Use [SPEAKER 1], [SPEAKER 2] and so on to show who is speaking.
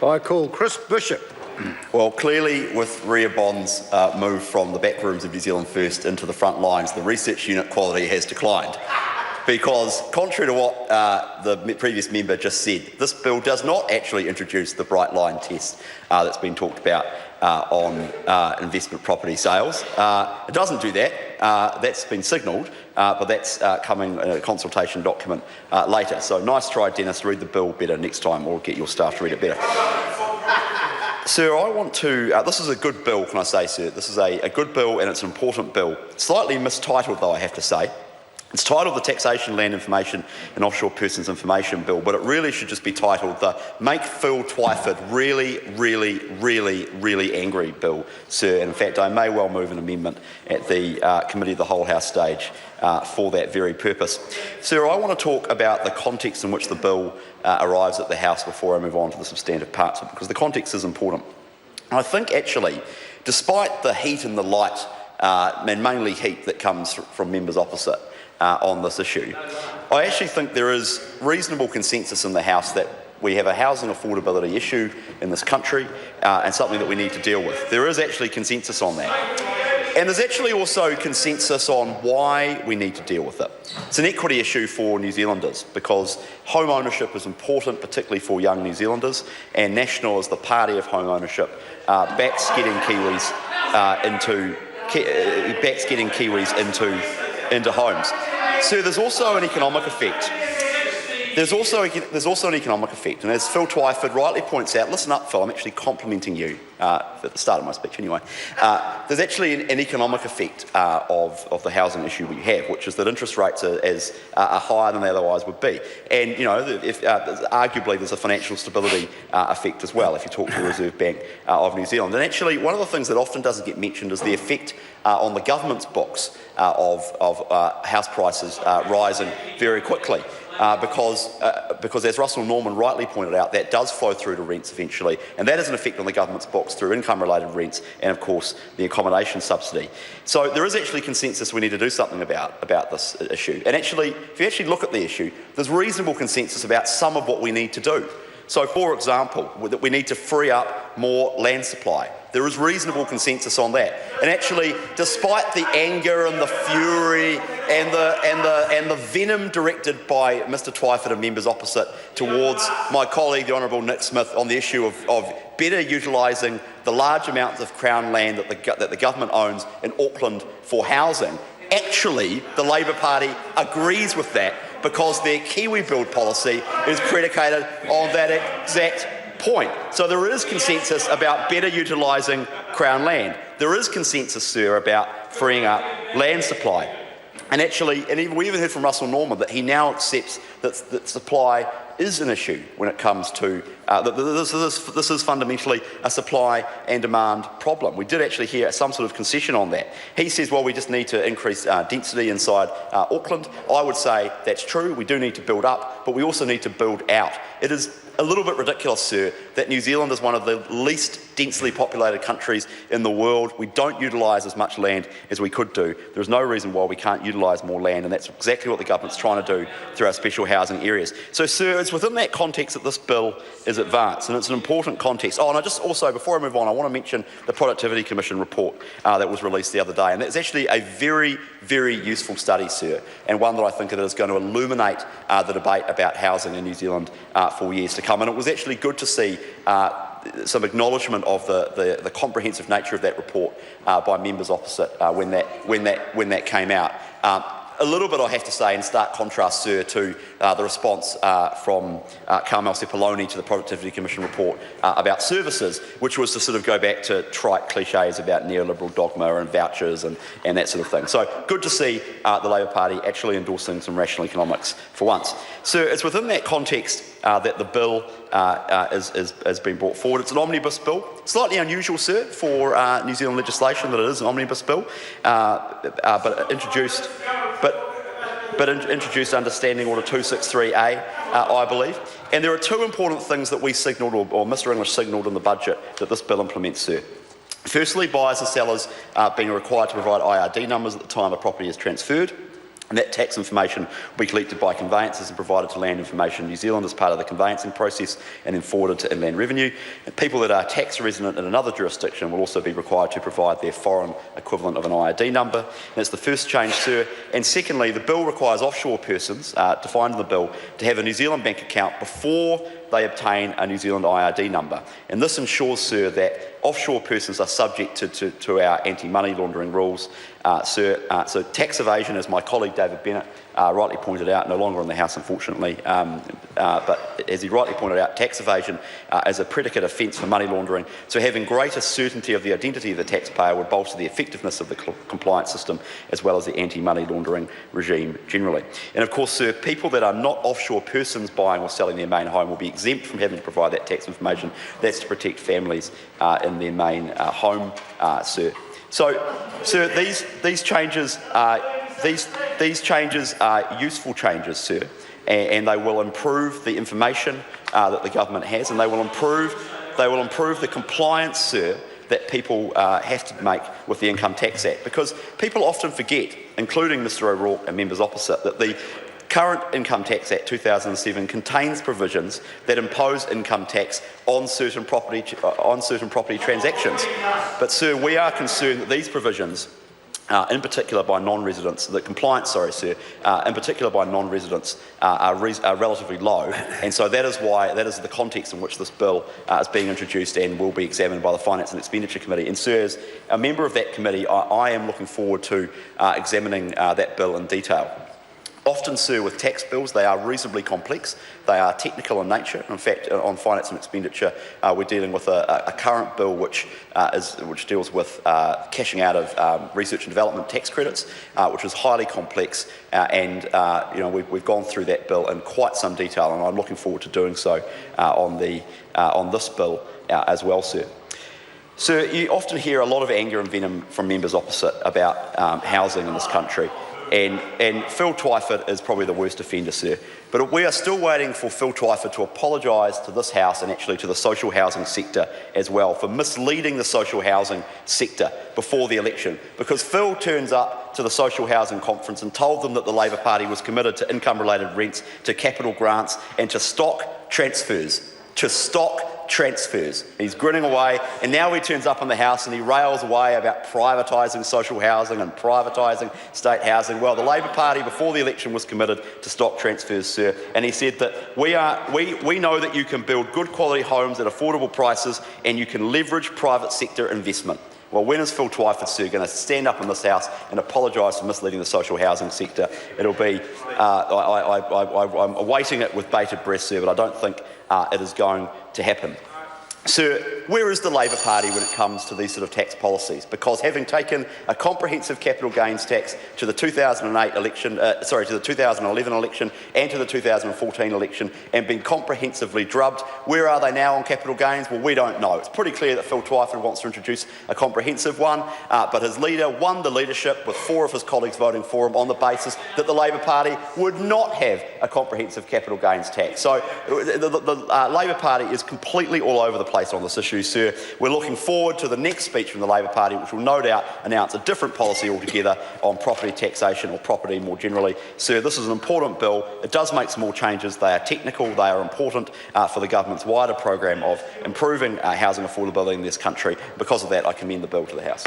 [SPEAKER 1] I call Chris Bishop.
[SPEAKER 2] Well, clearly with REA Bond's move from the back rooms of New Zealand First into the front lines, the research unit quality has declined. Because, contrary to what the previous member just said, this bill does not actually introduce the bright line test that's been talked about on investment property sales. It doesn't do that. That's been signalled, but that's coming in a consultation document later. So nice try, Dennis. Read the bill better next time, or get your staff to read it better. Sir, I want to... this is a good bill, can I say, sir? This is a good bill, and it's an important bill. Slightly mistitled, though, I have to say. It's titled the Taxation, Land Information and Offshore Persons Information Bill, but it really should just be titled the Make Phil Twyford Really, Really, Really, Really Angry Bill, sir. And in fact, I may well move an amendment at the Committee of the Whole House stage for that very purpose. Sir, I want to talk about the context in which the bill arrives at the House before I move on to the substantive parts of it, because the context is important. And I think, actually, despite the heat and the light, and mainly heat that comes from members opposite, on this issue, I actually think there is reasonable consensus in the House that we have a housing affordability issue in this country and something that we need to deal with. There is actually consensus on that. And there's actually also consensus on why we need to deal with it. It's an equity issue for New Zealanders because home ownership is important, particularly for young New Zealanders, and National, as the party of home ownership, backs getting Kiwis into homes. So there's also an economic effect. There's also an economic effect, and as Phil Twyford rightly points out, listen up, Phil, I'm actually complimenting you at the start of my speech anyway. There's actually an economic effect of the housing issue we have, which is that interest rates are higher than they otherwise would be. And, you know, arguably there's a financial stability effect as well if you talk to the Reserve Bank of New Zealand. And actually, one of the things that often doesn't get mentioned is the effect on the government's books of house prices rising very quickly. Because as Russell Norman rightly pointed out, that does flow through to rents eventually, and that has an effect on the government's books through income-related rents and, of course, the accommodation subsidy. So there is actually consensus we need to do something about this issue. And actually, if you actually look at the issue, there's reasonable consensus about some of what we need to do. So, for example, that we need to free up more land supply. There is reasonable consensus on that. And actually, despite the anger and the fury and the venom directed by Mr Twyford and members opposite towards my colleague, the Honourable Nick Smith, on the issue of better utilising the large amounts of Crown land that the government owns in Auckland for housing, actually, the Labour Party agrees with that because their Kiwi build policy is predicated on that exact point. So there is consensus about better utilising Crown land. There is consensus, sir, about freeing up land supply. And actually, we even heard from Russell Norman that he now accepts that supply is an issue when it comes to this is fundamentally a supply and demand problem. We did actually hear some sort of concession on that. He says, well, we just need to increase density inside Auckland. I would say that's true. We do need to build up, but we also need to build out. It is a little bit ridiculous, sir, that New Zealand is one of the least densely populated countries in the world. We don't utilise as much land as we could do. There's no reason why we can't utilise more land, and that's exactly what the government's trying to do through our special housing areas. So, sir, it's within that context that this bill is advanced, and it's an important context. Oh, and I just also, before I move on, I want to mention the Productivity Commission report that was released the other day, and it's actually a very, very useful study, sir, and one that I think is going to illuminate the debate about housing in New Zealand for years to come. And it was actually good to see some acknowledgement of the comprehensive nature of that report by members opposite when that came out. A little bit, I have to say, in stark contrast, sir, to the response from Carmel Sepuloni to the Productivity Commission report about services, which was to sort of go back to trite cliches about neoliberal dogma and vouchers and that sort of thing. So good to see the Labour Party actually endorsing some rational economics for once. Sir, it's within that context that the bill has been brought forward. It's an omnibus bill. Slightly unusual, sir, for New Zealand legislation that it is an omnibus bill, but introduced under Standing Order 263A, I believe. And there are two important things that we signalled, or Mr English signalled in the budget, that this bill implements, sir. Firstly, buyers and sellers being required to provide IRD numbers at the time a property is transferred. And that tax information will be collected by conveyancers and provided to Land Information New Zealand as part of the conveyancing process and then forwarded to Inland Revenue. And people that are tax resident in another jurisdiction will also be required to provide their foreign equivalent of an IID number. That's the first change, sir. And secondly, the bill requires offshore persons, defined in the bill, to have a New Zealand bank account before they obtain a New Zealand IID number. And this ensures, sir, that offshore persons are subject to our anti-money laundering rules, sir. So tax evasion, as my colleague David Bennett rightly pointed out, no longer in the House unfortunately, but as he rightly pointed out, tax evasion is a predicate offence for money laundering, so having greater certainty of the identity of the taxpayer would bolster the effectiveness of the compliance system as well as the anti-money laundering regime generally. And of course, sir, people that are not offshore persons buying or selling their main home will be exempt from having to provide that tax information. That's to protect families in their main home, sir. So, sir, these changes are useful changes, sir, and they will improve the information that the government has, and they will improve the compliance, sir, that people have to make with the Income Tax Act, because people often forget, including Mr O'Rourke and members opposite, that the current Income Tax Act 2007 contains provisions that impose income tax on certain property transactions. But, sir, we are concerned that these provisions, in particular by non-residents, the compliance, sorry, sir, in particular by non-residents, are relatively low, and so that is the context in which this bill is being introduced and will be examined by the Finance and Expenditure Committee. And, sir, as a member of that committee, I am looking forward to examining that bill in detail. Often, sir, with tax bills, they are reasonably complex. They are technical in nature. In fact, on finance and expenditure, we're dealing with a current bill which deals with cashing out of research and development tax credits, which is highly complex. We've gone through that bill in quite some detail, and I'm looking forward to doing so on this bill as well, sir. Sir, you often hear a lot of anger and venom from members opposite about housing in this country. And Phil Twyford is probably the worst offender, sir. But we are still waiting for Phil Twyford to apologise to this House and actually to the social housing sector as well for misleading the social housing sector before the election. Because Phil turns up to the social housing conference and told them that the Labor Party was committed to income-related rents, to capital grants and to stock transfers. He's grinning away, and now he turns up in the House and he rails away about privatising social housing and privatising state housing. Well, the Labor Party before the election was committed to stock transfers, sir, and he said that we know that you can build good quality homes at affordable prices and you can leverage private sector investment. Well, when is Phil Twyford, sir, going to stand up in this House and apologise for misleading the social housing sector? It'll be, I'm awaiting it with bated breath, sir, but I don't think it is going to happen. Sir, where is the Labor Party when it comes to these sort of tax policies? Because having taken a comprehensive capital gains tax to the 2008 election, to the 2011 election and to the 2014 election and been comprehensively drubbed, where are they now on capital gains? Well, we don't know. It's pretty clear that Phil Twyford wants to introduce a comprehensive one, but his leader won the leadership with 4 of his colleagues voting for him on the basis that the Labor Party would not have a comprehensive capital gains tax. So the Labor Party is completely all over the place on this issue, sir. We're looking forward to the next speech from the Labor Party, which will no doubt announce a different policy altogether on property taxation or property more generally. Sir, this is an important bill. It does make small changes. They are technical. They are important for the government's wider program of improving housing affordability in this country. Because of that, I commend the bill to the House.